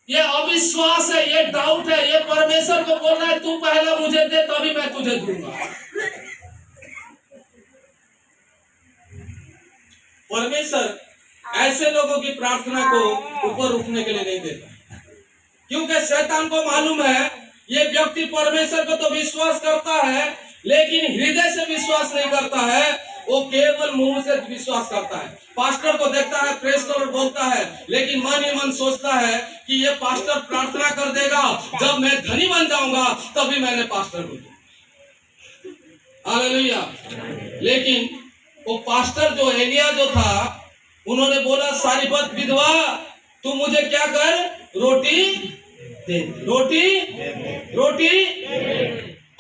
ये अविश्वास है, ये डाउट है। ये परमेश्वर को बोल रहा है तू पहला मुझे दे तभी मैं तुझे दूंगा। परमेश्वर ऐसे लोगों की प्रार्थना को ऊपर उठने के लिए नहीं देता, क्योंकि शैतान को मालूम है ये व्यक्ति परमेश्वर को तो विश्वास करता है लेकिन हृदय से विश्वास नहीं करता है, वो केवल मुंह से विश्वास करता है। पास्टर को देखता है, प्रेस और बोलता है, लेकिन मन ही मन सोचता है कि ये पास्टर प्रार्थना कर देगा, जब मैं धनी बन जाऊंगा तभी मैंने पास्टर को दिया। हालेलुया। लेकिन वो पास्टर जो एलिया जो था, उन्होंने बोला सारीपत विधवा तू मुझे क्या कर, रोटी दे, रोटी।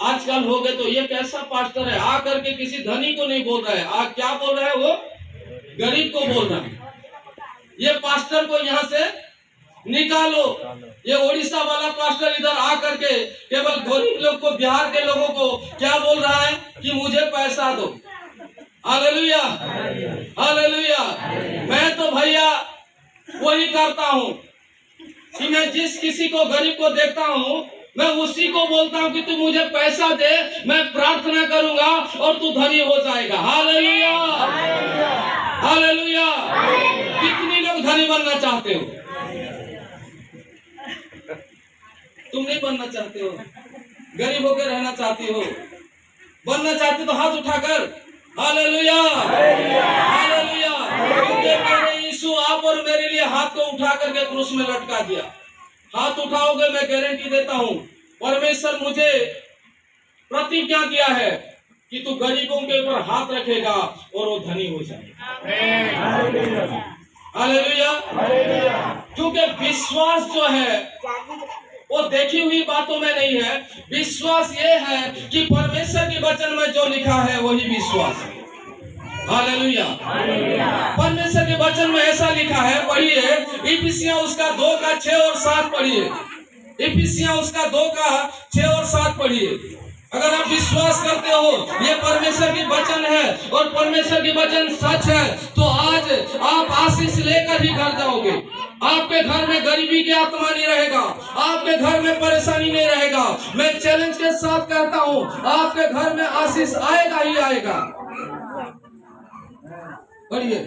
आजकल हो गए तो ये कैसा पास्टर है, आ करके किसी धनी को नहीं बोल रहा है, आ क्या बोल रहा है, वो गरीब को बोल रहा है। ये पास्टर को यहाँ से निकालो। ये उड़ीसा वाला पास्टर इधर आ करके केवल गरीब लोग को, बिहार के लोगों को क्या बोल रहा है कि मुझे पैसा दो। Hallelujah, hallelujah. मैं तो भैया वही करता हूँ कि मैं जिस किसी को गरीब को देखता हूँ मैं उसी को बोलता हूँ कि तू मुझे पैसा दे, मैं प्रार्थना करूंगा और तू धनी हो जाएगा। Hallelujah, hallelujah. कितनी लोग धनी बनना चाहते हो? तुम नहीं बनना चाहते हो, गरीब होकर रहना चाहती हो। बनना चाहते तो हाथ उठाकर हालेलुया, हालेलुया। क्योंकि मेरे यीशु आप और मेरे लिए हाथ को उठा करके क्रूस में लटका दिया। हाथ उठाओगे, मैं गारंटी देता हूँ परमेश्वर मुझे प्रतिज्ञा दिया है कि तू गरीबों के ऊपर हाथ रखेगा और वो धनी हो जाएगा। हालेलुया। क्योंकि विश्वास जो है वो देखी हुई बातों में नहीं है। विश्वास ये है कि परमेश्वर के वचन में जो लिखा है वही विश्वास है। हालेलुया। परमेश्वर के वचन में ऐसा लिखा है, पढ़िए इफिसियां उसका 2 का 6 और 7 पढ़िए। इफिसियां उसका 2 का 6 और 7 पढ़िए। अगर आप विश्वास करते हो ये परमेश्वर की वचन है और परमेश्वर की वचन सच है, तो आज आप आशीष लेकर ही घर जाओगे। आपके घर में गरीबी की आत्मा नहीं रहेगा, आपके घर में परेशानी नहीं रहेगा। मैं चैलेंज के साथ कहता हूँ आपके घर में आशीष आएगा ही आएगा। पढ़िए।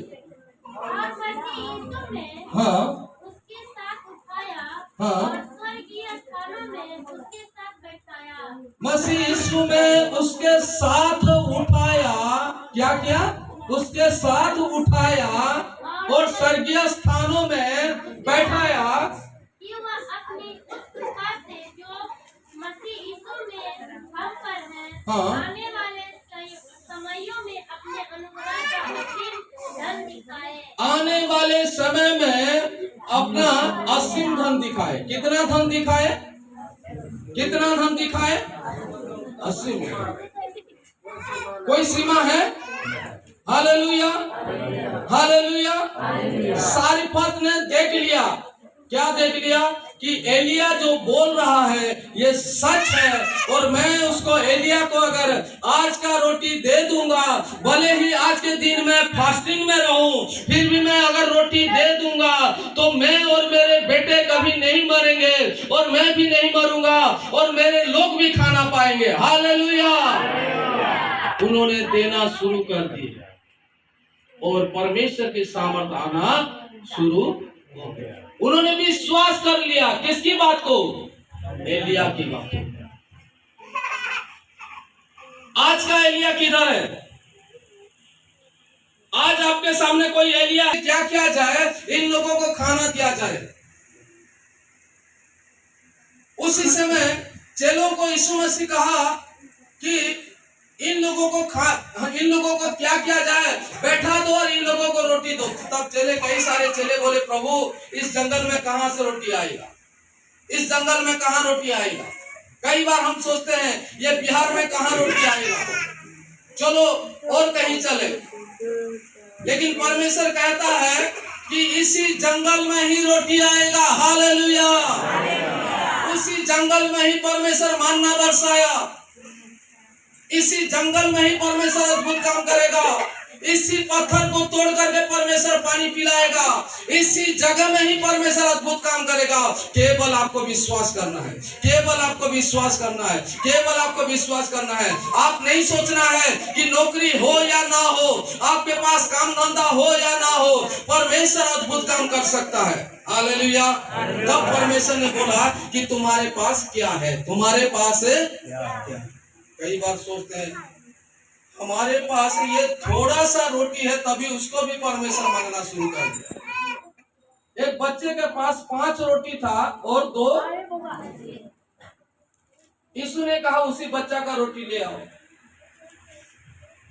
हाँ, उसके साथ उठाया, हाँ, और स्वर्गीय स्थानों में उसके साथ बैठाया। मसीह यीशु में उसके साथ उठाया। क्या किया? उसके साथ उठाया और स्वर्गीय स्थानों में बैठाया। कि वह अपनी उस कृपा से जो मसीह यीशु में हम पर है, हाँ, आने वाले समयों में अपने अनुग्रह का असीम धन दिखाए। आने वाले समय में अपना असीम धन दिखाए। कितना धन दिखाए? कितना धन दिखाए? असीम। कोई सीमा है? Hallelujah, hallelujah. सारीपत ने देख लिया। क्या देख लिया? कि एलिया जो बोल रहा है ये सच है, और मैं उसको एलिया को अगर आज का रोटी दे दूंगा, भले ही आज के दिन में फास्टिंग में रहूं, फिर भी मैं अगर रोटी दे दूंगा तो मैं और मेरे बेटे कभी नहीं मरेंगे और मैं भी नहीं मरूंगा और मेरे लोग भी खाना पाएंगे। हालेलुया। उन्होंने देना शुरू कर दिया और परमेश्वर की सामर्थ आना शुरू हो गया। उन्होंने विश्वास कर लिया। किसकी बात को? एलिया की बात को। आज का एलिया किधर है? आज आपके सामने कोई एलिया है? क्या किया जाए? इन लोगों को खाना दिया जाए। उसी समय चेलों को यीशु मसीह कहा कि इन लोगों को क्या किया जाए? बैठा दो और इन लोगों को रोटी दो। तब चेले, कई सारे चेले बोले, प्रभु इस जंगल में कहां से रोटी आएगा? इस जंगल में कहां रोटी आएगा? कई बार हम सोचते हैं ये बिहार में कहां रोटी आएगा, चलो और कहीं चले। लेकिन परमेश्वर कहता है कि इसी जंगल में ही रोटी आएगा। हालेलुया। उसी जंगल में ही परमेश्वर मन्ना बरसाया। इसी जंगल में ही परमेश्वर अद्भुत काम करेगा। इसी पत्थर को तोड़ करके परमेश्वर पानी पिलाएगा। इसी जगह में ही परमेश्वर अद्भुत काम करेगा। केवल आपको विश्वास करना है, केवल आपको विश्वास करना है, केवल आपको विश्वास करना है। आप नहीं सोचना है कि नौकरी हो या ना हो, आपके पास काम धंधा हो या ना हो, परमेश्वर अद्भुत काम कर सकता है। हालेलुया। तब परमेश्वर ने बोला कि तुम्हारे पास क्या है, तुम्हारे पास कई बार सोचते हैं हमारे पास ये थोड़ा सा रोटी है, तभी उसको भी परमेश्वर मांगना शुरू कर दिया। एक बच्चे के पास 5 रोटी था और 2, यीशु ने कहा उसी बच्चा का रोटी ले आओ,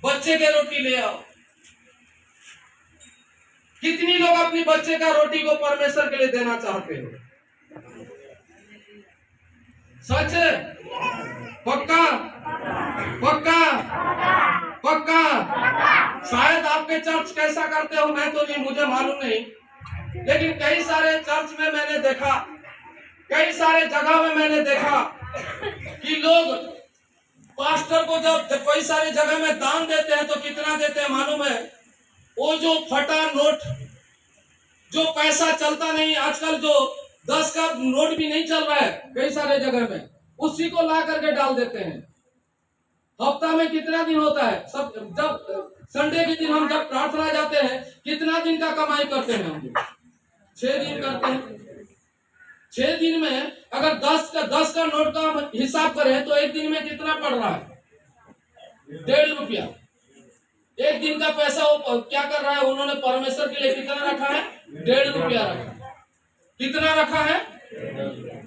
बच्चे के रोटी ले आओ। कितनी लोग अपनी बच्चे का रोटी को परमेश्वर के लिए देना चाहते हो? सच है? पक्का पक्का पक्का? शायद आपके चर्च कैसा करते हो मैं तो नहीं, मुझे मालूम नहीं, लेकिन कई सारे चर्च में मैंने देखा, कई सारे जगह में मैंने देखा कि लोग पास्टर को जब कई सारी जगह में दान देते हैं तो कितना देते हैं मालूम है? वो जो फटा नोट, जो पैसा चलता नहीं आजकल, जो 10 का नोट भी नहीं चल रहा है कई सारे जगह में, उसी को ला करके डाल देते हैं। हफ्ता में कितना दिन होता है? सब जब संडे के दिन हम जब प्रार्थना जाते हैं, कितना दिन का कमाई करते हैं हम? 6 दिन करते हैं। 6 दिन में अगर 10 का नोट का हम हिसाब करें तो एक दिन में कितना पड़ रहा है? 1.5 रुपया। एक दिन का पैसा वो क्या कर रहा है? उन्होंने परमेश्वर के लिए कितना रखा है? 1.5 रुपया रखा। कितना रखा है?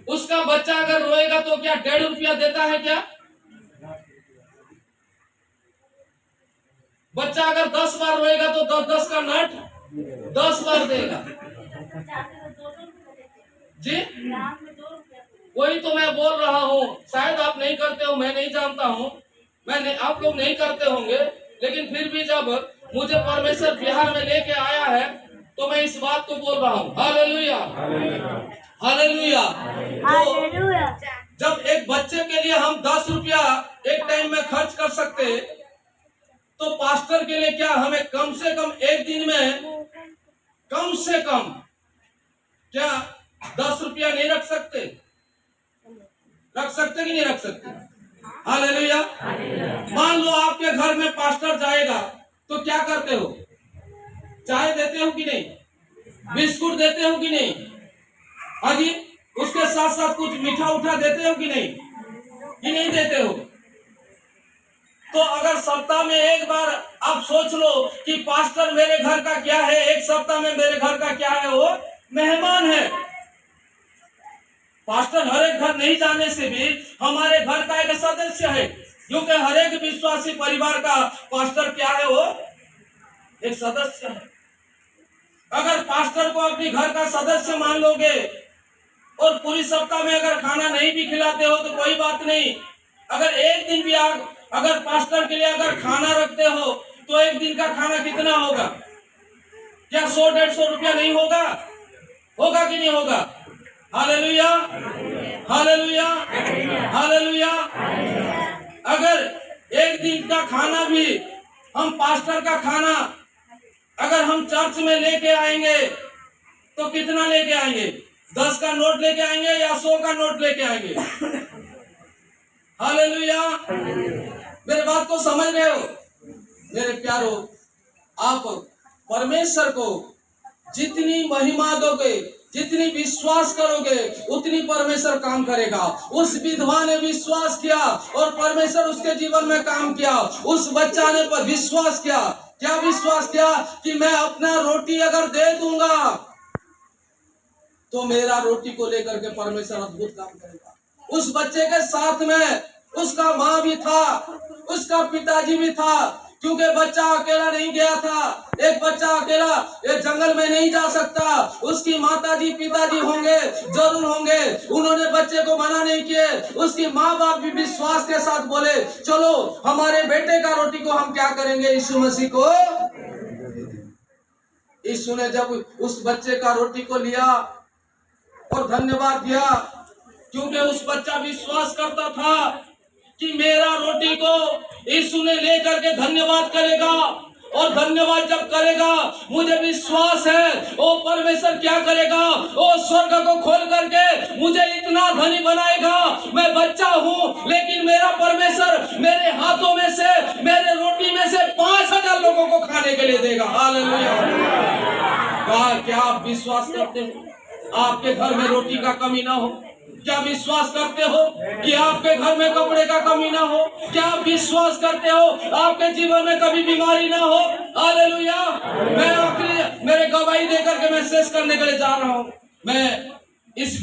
उसका बच्चा अगर रोएगा तो क्या 1.5 रुपया देता है क्या? बच्चा अगर 10 बार रोएगा तो 10 का नोट 10 बार देगा जी। वही तो मैं बोल रहा हूँ, शायद आप नहीं करते हो, मैं नहीं जानता हूँ, आप लोग नहीं करते होंगे, लेकिन फिर भी जब मुझे परमेश्वर बिहार में लेके आया है तो मैं इस बात को बोल रहा हूँ। Hallelujah hallelujah. तो जब एक बच्चे के लिए हम 10 रुपया एक टाइम में खर्च कर सकते, तो पास्टर के लिए क्या हमें कम से कम एक दिन में कम से कम क्या 10 रुपया नहीं रख सकते? रख सकते कि नहीं रख सकते? हालेलुया। मान लो आपके घर में पास्टर जाएगा तो क्या करते हो? चाय देते हो कि नहीं? बिस्कुट देते हो कि नहीं? अजी उसके साथ साथ कुछ मीठा उठा देते हो कि नहीं? कि नहीं देते हो? तो अगर सप्ताह में एक बार आप सोच लो कि पास्टर मेरे घर का क्या है, एक सप्ताह में मेरे घर का क्या है, वो मेहमान है। पास्टर हर एक घर नहीं जाने से भी हमारे घर का एक सदस्य है, क्योंकि हर एक विश्वासी परिवार का पास्टर क्या है? वो एक सदस्य है। अगर पास्टर को अपने घर का सदस्य मान लोगे और पूरी सप्ताह में अगर खाना नहीं भी खिलाते हो तो कोई बात नहीं, अगर एक दिन भी अगर पास्टर के लिए अगर खाना रखते हो तो एक दिन का खाना कितना होगा? क्या 100-150 रुपया नहीं होगा? होगा कि नहीं होगा? Hallelujah hallelujah hallelujah. अगर एक दिन का खाना भी हम पास्टर का खाना अगर हम चर्च में लेके आएंगे तो कितना लेके आएंगे? 10 का नोट लेके आएंगे या 100 का नोट लेके आएंगे? हालेलुया। मेरे बात को समझ रहे हो मेरे प्यारो? आप परमेश्वर को जितनी महिमा दोगे, जितनी विश्वास करोगे, उतनी परमेश्वर काम करेगा। उस विधवा ने विश्वास किया और परमेश्वर उसके जीवन में काम किया। उस बच्चा ने पर विश्वास किया। क्या विश्वास किया? कि मैं अपना रोटी अगर दे दूंगा तो मेरा रोटी को लेकर के परमेश्वर अद्भुत काम करेगा। उस बच्चे के साथ में उसका माँ भी था, उसका पिताजी भी था, क्योंकि बच्चा अकेला नहीं गया था। एक बच्चा अकेला एक जंगल में नहीं जा सकता, उसकी माताजी पिताजी होंगे, जरूर होंगे। उन्होंने बच्चे को मना नहीं किए। उसकी माँ बाप भी विश्वास के साथ बोले चलो हमारे बेटे का रोटी को हम क्या करेंगे? यीशु मसीह को। यीशु ने जब उस बच्चे का रोटी को लिया और धन्यवाद दिया, क्योंकि उस बच्चा विश्वास करता था कि मेरा रोटी को यीशु ने लेकर के धन्यवाद करेगा और धन्यवाद जब करेगा, मुझे विश्वास है वो परमेश्वर क्या करेगा, वो स्वर्ग को खोल करके मुझे इतना धनी बनाएगा। मैं बच्चा हूँ लेकिन मेरा परमेश्वर मेरे हाथों में से, मेरे रोटी में से 5,000 लोगों को खाने के लिए देगा। हालेलुया। क्या आप विश्वास करते हो आपके घर में रोटी का कमी ना हो? क्या विश्वास करते हो कि आपके घर में कपड़े का कमी ना हो? क्या आप विश्वास करते हो आपके जीवन में कभी बीमारी ना हो? हालेलुया। मैं आखिरी मेरे गवाही देकर के मैं शेष करने के लिए जा रहा हूँ। मैं इस